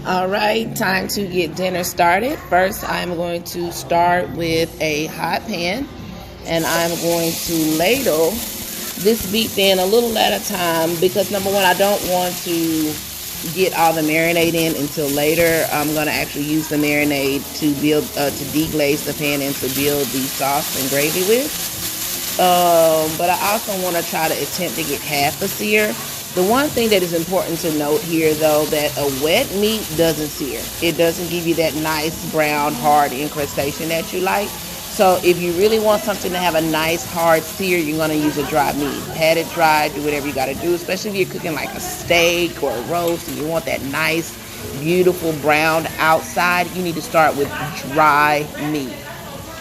All right, time to get dinner started. First, I'm going to start with a hot pan, and I'm going to ladle this beef in a little at a time because number one, I don't want to get all the marinade in until later. I'm going to actually use the marinade to build, to deglaze the pan and to build the sauce and gravy with. But I also want to try to attempt to get half a sear. The one thing that is important to note here, though, that a wet meat doesn't sear. It doesn't give you that nice brown, hard incrustation that you like. So if you really want something to have a nice, hard sear, you're going to use a dry meat. Pat it dry, do whatever you got to do, especially if you're cooking like a steak or a roast and you want that nice, beautiful brown outside. You need to start with dry meat.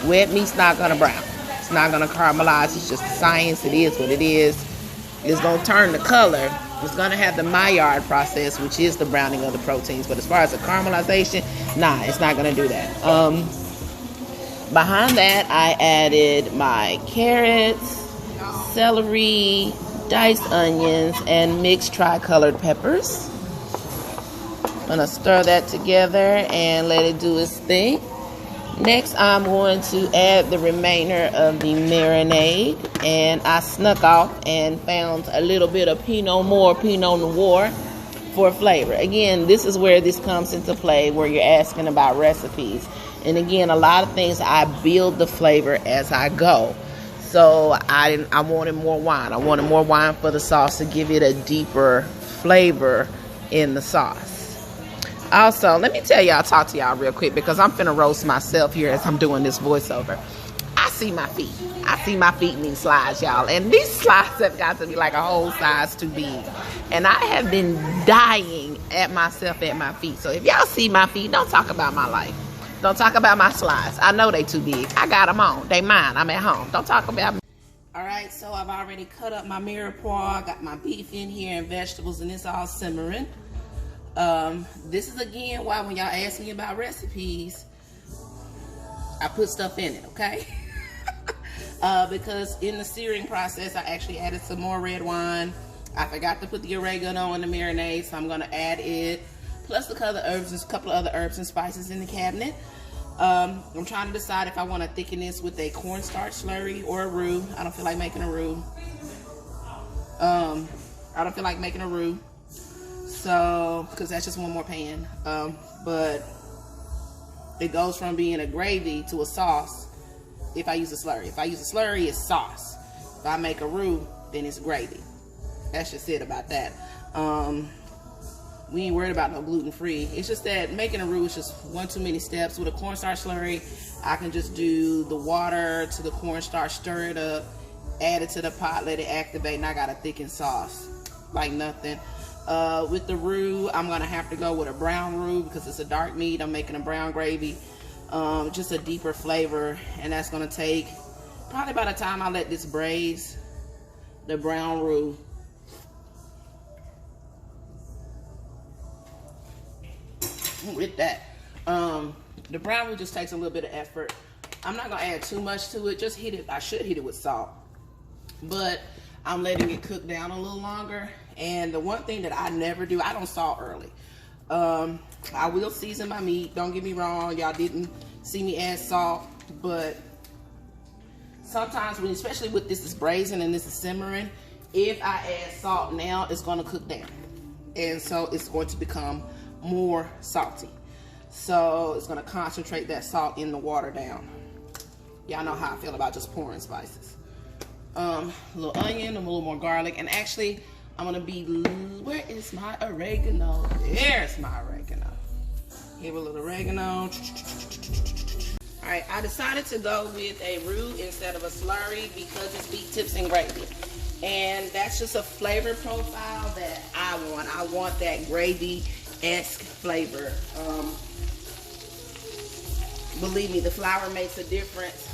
Wet meat's not going to brown. It's not going to caramelize. It's just science. It is what it is. It's going to turn the color. It's going to have the Maillard process, which is the browning of the proteins. But as far as the caramelization, nah, it's not going to do that. Behind that, I added my carrots, celery, diced onions, and mixed tricolored peppers. I'm going to stir that together and let it do its thing. Next, I'm going to add the remainder of the marinade, and I snuck off and found a little bit of Pinot Noir for flavor. Again, this is where this comes into play, where you're asking about recipes. And again, a lot of things I build the flavor as I go. So I wanted more wine. I wanted more wine for the sauce to give it a deeper flavor in the sauce. Also, let me talk to y'all real quick because I'm finna roast myself here as I'm doing this voiceover. I see my feet. I see my feet in these slides, y'all. And these slides have got to be like a whole size too big. And I have been dying at myself at my feet. So if y'all see my feet, don't talk about my life. Don't talk about my slides. I know they too big. I got them on. They mine. I'm at home. Don't talk about me. All right, so I've already cut up my mirepoix. Got my beef in here and vegetables, and it's all simmering. This is again why when y'all ask me about recipes, I put stuff in it, okay? Because in the searing process, I actually added some more red wine. I forgot to put the oregano in the marinade, so I'm gonna add it. Plus a couple of other herbs and spices in the cabinet. I'm trying to decide if I want to thicken this with a cornstarch slurry or a roux. I don't feel like making a roux. So, because that's just one more pan. But it goes from being a gravy to a sauce if I use a slurry. If I use a slurry, it's sauce. If I make a roux, then it's gravy. That's just it about that. We ain't worried about no gluten-free. It's just that making a roux is just one too many steps. With a cornstarch slurry, I can just do the water to the cornstarch, stir it up, add it to the pot, let it activate, and I got a thickened sauce. Like nothing. With the roux, I'm gonna have to go with a brown roux because it's a dark meat. I'm making a brown gravy, just a deeper flavor, and that's gonna take probably by the time I let this braise, the brown roux. With that, the brown roux just takes a little bit of effort. I'm not gonna add too much to it. Just hit it. I should hit it with salt, but I'm letting it cook down a little longer. And the one thing that I never do, I don't salt early. I will season my meat. Don't get me wrong. Y'all didn't see me add salt, but sometimes, especially with this is braising and this is simmering, if I add salt now, it's going to cook down. And so it's going to become more salty. So it's going to concentrate that salt in the water down. Y'all know how I feel about just pouring spices. A little onion, a little more garlic, and actually I'm gonna be, where is my oregano? There's my oregano. Give a little oregano. All right, I decided to go with a roux instead of a slurry because it's beef tips and gravy. And that's just a flavor profile that I want. I want that gravy-esque flavor. Believe me, the flour makes a difference.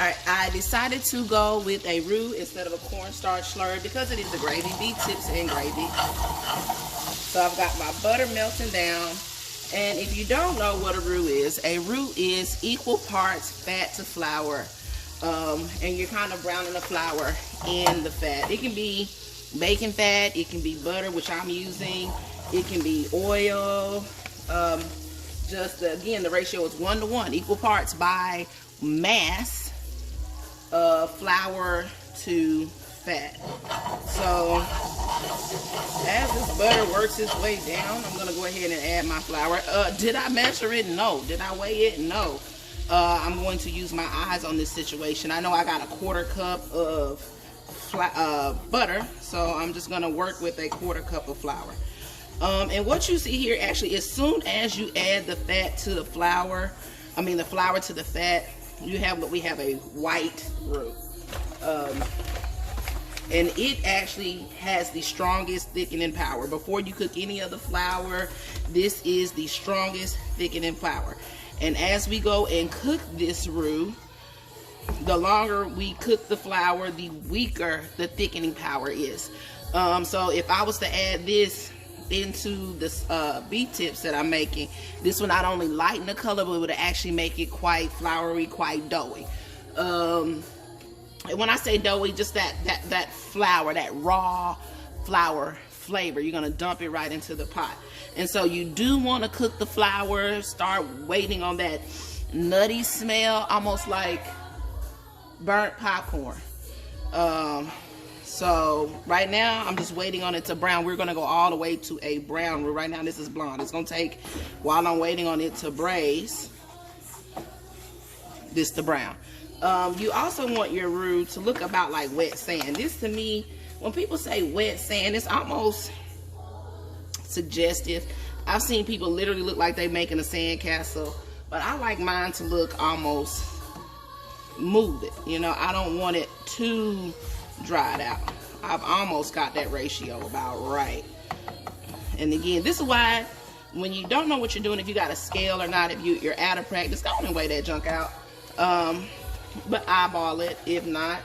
Alright, I decided to go with a roux instead of a cornstarch slurry because it is a gravy, beef tips and gravy. So I've got my butter melting down. And if you don't know what a roux is equal parts fat to flour. And you're kind of browning the flour in the fat. It can be bacon fat, it can be butter, which I'm using, it can be oil. Again, the ratio is 1-to-1, equal parts by mass of flour to fat. So as this butter works its way down, I'm gonna go ahead and add my flour. Did I measure it? No. Did I weigh it? No. I'm going to use my eyes on this situation. I know I got a 1/4 cup of butter, so I'm just gonna work with a 1/4 cup of flour. And what you see here, actually, as soon as you add the fat to the flour, the flour to the fat, we have a white roux. And it actually has the strongest thickening power. Before you cook any of the flour, this is the strongest thickening power. And as we go and cook this roux, the longer we cook the flour, the weaker the thickening power is. So if I was to add this into this beef tips that I'm making, this will not only lighten the color, but it would actually make it quite floury, quite doughy. When I say doughy, just that flour, that raw flour flavor, you're gonna dump it right into the pot. And so you do want to cook the flour, start waiting on that nutty smell, almost like burnt popcorn. So right now I'm just waiting on it to brown. We're gonna go all the way to a brown roux. Right now this is blonde. It's gonna take, while I'm waiting on it to braise, this to brown. You also want your roux to look about like wet sand. This, to me, when people say wet sand, it's almost suggestive. I've seen people literally look like they're making a sand castle, but I like mine to look almost molded. You know, I don't want it too dried out. I've almost got that ratio about right. And again, this is why when you don't know what you're doing, if you got a scale or not, if you're out of practice, go and weigh that junk out. But eyeball it if not,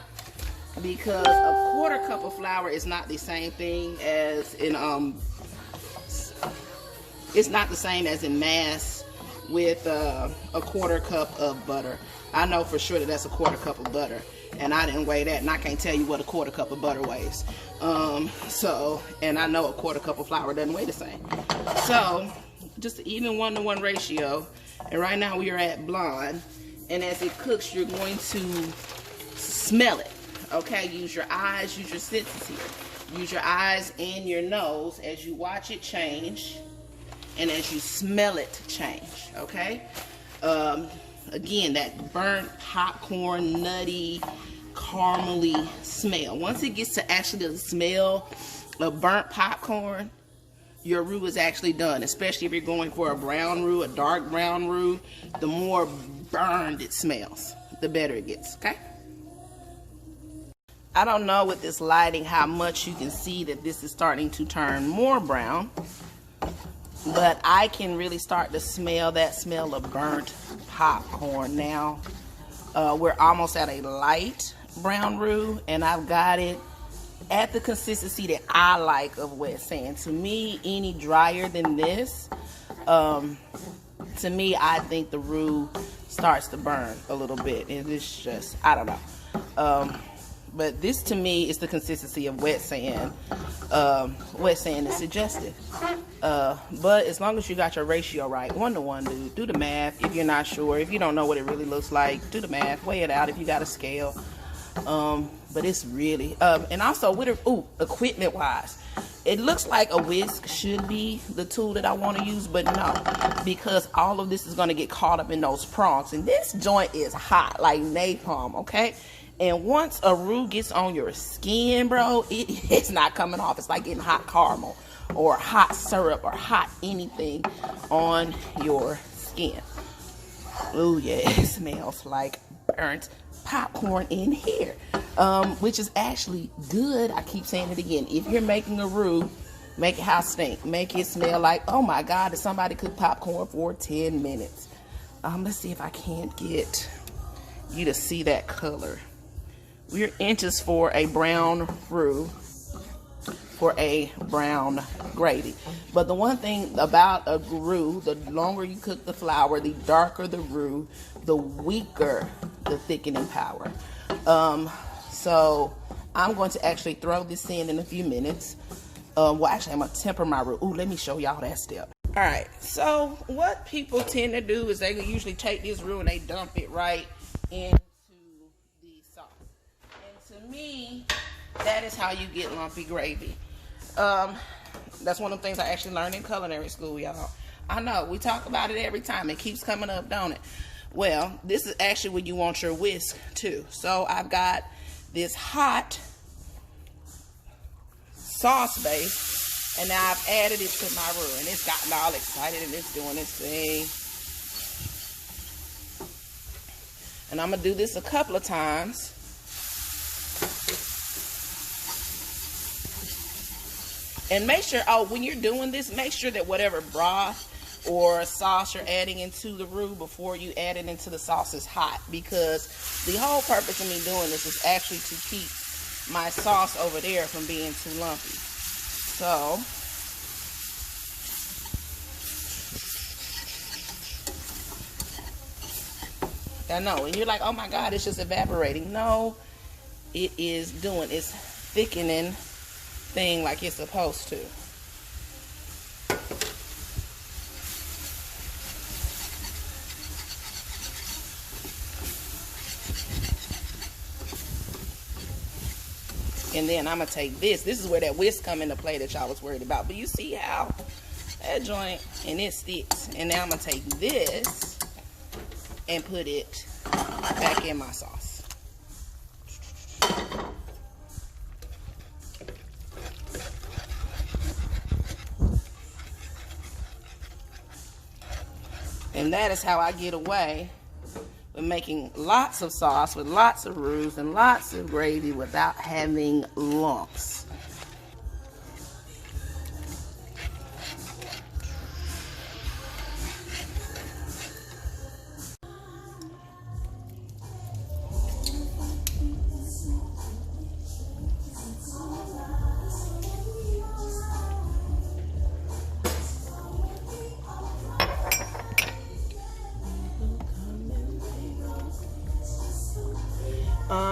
because a 1/4 cup of flour is not the same thing as in it's not the same as in mass with a 1/4 cup of butter. I know for sure that that's a 1/4 cup of butter, and I didn't weigh that, and I can't tell you what a 1/4 cup of butter weighs. And I know a 1/4 cup of flour doesn't weigh the same. So just an even 1-to-1 ratio. And right now we are at blonde. And as it cooks, you're going to smell it. Okay, use your eyes, use your senses here. Use your eyes and your nose as you watch it change and as you smell it change. Okay. Again, that burnt popcorn, nutty, caramely smell. Once it gets to actually the smell of burnt popcorn, your roux is actually done. Especially if you're going for a brown roux, a dark brown roux, the more burned it smells, the better it gets. Okay. I don't know with this lighting how much you can see that this is starting to turn more brown, but I can really start to smell that smell of burnt popcorn now. We're almost at a light brown roux, and I've got it at the consistency that I like of wet sand. To me, any drier than this, to me, I think the roux starts to burn a little bit, and it's just, I don't know. But this to me is the consistency of wet sand. Wet sand is suggestive. But as long as you got your ratio right, 1-to-1, dude, do the math. If you're not sure, if you don't know what it really looks like, do the math, weigh it out if you got a scale. But it's really, and also with equipment wise, it looks like a whisk should be the tool that I want to use, but no, because all of this is going to get caught up in those prongs, and this joint is hot like napalm. Okay. And once a roux gets on your skin, bro, it's not coming off. It's like getting hot caramel or hot syrup or hot anything on your skin. Oh yeah, it smells like burnt popcorn in here, which is actually good. I keep saying it again. If you're making a roux, make it house stink. Make it smell like, oh my God, did somebody cook popcorn for 10 minutes? Let's see if I can't get you to see that color. We're inches for a brown roux, for a brown gravy. But the one thing about a roux, the longer you cook the flour, the darker the roux, the weaker the thickening power. So I'm going to actually throw this in a few minutes. Well, actually, I'm going to temper my roux. Ooh, let me show y'all that step. All right, so what people tend to do is they usually take this roux and they dump it right into the sauce. And to me, that is how you get lumpy gravy. That's one of the things I actually learned in culinary school, y'all. I know, we talk about it every time. It keeps coming up, don't it? Well, this is actually when you want your whisk, too. So I've got this hot sauce base. And now I've added it to my roux, and it's gotten all excited, and it's doing its thing. And I'm gonna do this a couple of times. And make sure, oh, when you're doing this, make sure that whatever broth or sauce you're adding into the roux before you add it into the sauce is hot, because the whole purpose of me doing this is actually to keep my sauce over there from being too lumpy. So, I know, and you're like, oh my God, it's just evaporating. No, it is doing its thickening thing like it's supposed to. And then I'm going to take this. This is where that whisk come into play that y'all was worried about. But you see how that joint, and it sticks. And now I'm going to take this and put it back in my sauce. And that is how I get away with making lots of sauce with lots of roux and lots of gravy without having lumps.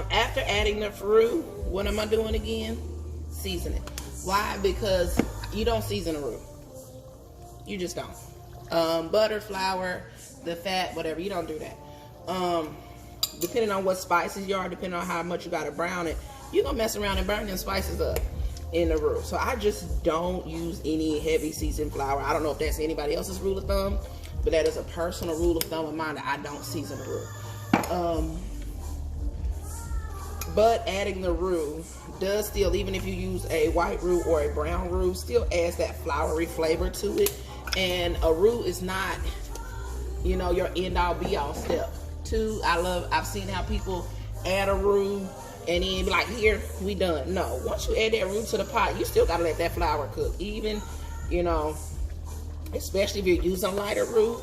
After adding the roux, what am I doing again? Seasoning. Why? Because you don't season a roux. You just don't. Butter, flour, the fat, whatever. You don't do that. Depending on what spices you are, depending on how much you got to brown it, you're going to mess around and burn them spices up in the roux. So I just don't use any heavy seasoned flour. I don't know if that's anybody else's rule of thumb, but that is a personal rule of thumb of mine that I don't season the roux. But adding the roux does still, even if you use a white roux or a brown roux, still adds that floury flavor to it. And a roux is not, you know, your end all be all step. Two, I've seen how people add a roux and then be like, here, we done. No, once you add that roux to the pot, you still gotta let that flour cook. Even, you know, especially if you're using lighter roux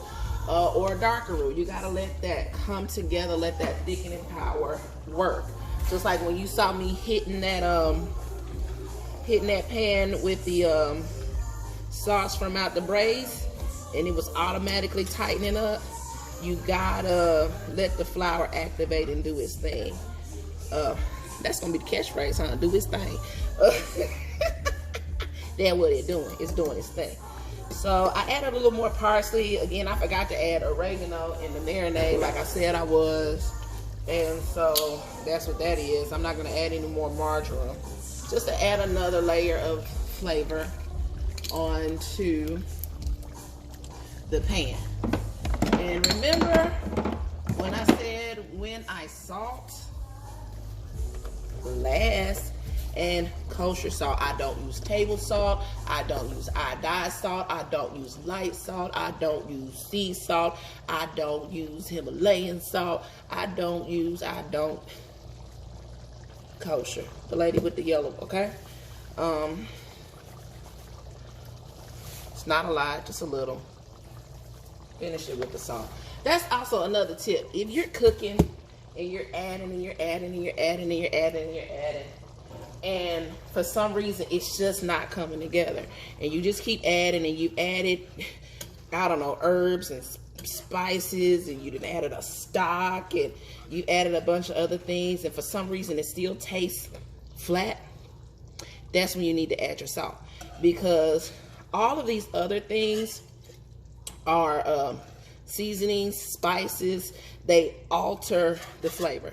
or a darker roux, you gotta let that come together, let that thickening power work. Just like when you saw me hitting that pan with the sauce from out the braise, and it was automatically tightening up. You gotta let the flour activate and do its thing. That's gonna be the catchphrase, huh? Do its thing. That's what it's doing. It's doing its thing. So I added a little more parsley. Again, I forgot to add oregano in the marinade, like I said I was. And so that's what that is. I'm not going to add any more marjoram, just to add another layer of flavor onto the pan. And remember when I said when I salt, last and kosher salt. I don't use table salt. I don't use iodized salt. I don't use light salt. I don't use sea salt. I don't use Himalayan salt. I don't kosher. The lady with the yellow, okay? It's not a lot, just a little. Finish it with the salt. That's also another tip. If you're cooking and you're adding and you're adding and you're adding and you're adding and you're adding, and for some reason it's just not coming together, and you just keep adding and you added, I don't know, herbs and spices, and you done added a stock, and you added a bunch of other things, and for some reason it still tastes flat, that's when you need to add your salt, because all of these other things are seasonings, spices. They alter the flavor,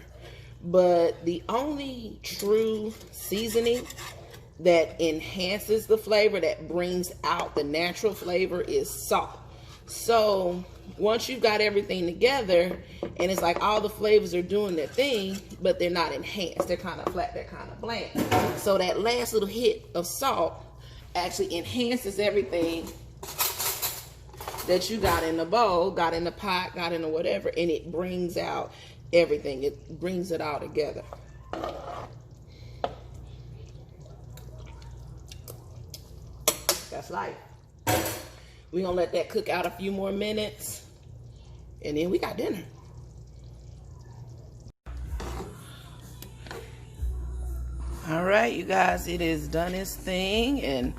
but the only true seasoning that enhances the flavor, that brings out the natural flavor, is salt. So once you've got everything together and it's like all the flavors are doing their thing, but they're not enhanced, they're kind of flat, they're kind of bland, so that last little hit of salt actually enhances everything that you got in the bowl, got in the pot, got in the whatever, and it brings out everything. It brings it all together. That's life. We're gonna let that cook out a few more minutes, and then we got dinner. All right, you guys, it is done its thing, and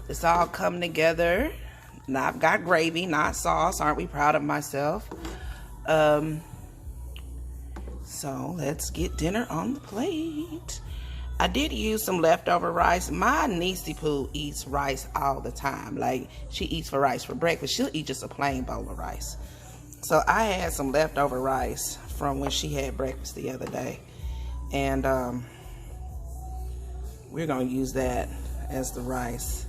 it's all come together. Now I've got gravy, not sauce. Aren't we proud of myself? So let's get dinner on the plate. I did use some leftover rice. My niecey poo eats rice all the time. Like, she eats for rice for breakfast. She'll eat just a plain bowl of rice. So I had some leftover rice from when she had breakfast the other day. And we're gonna use that as the rice.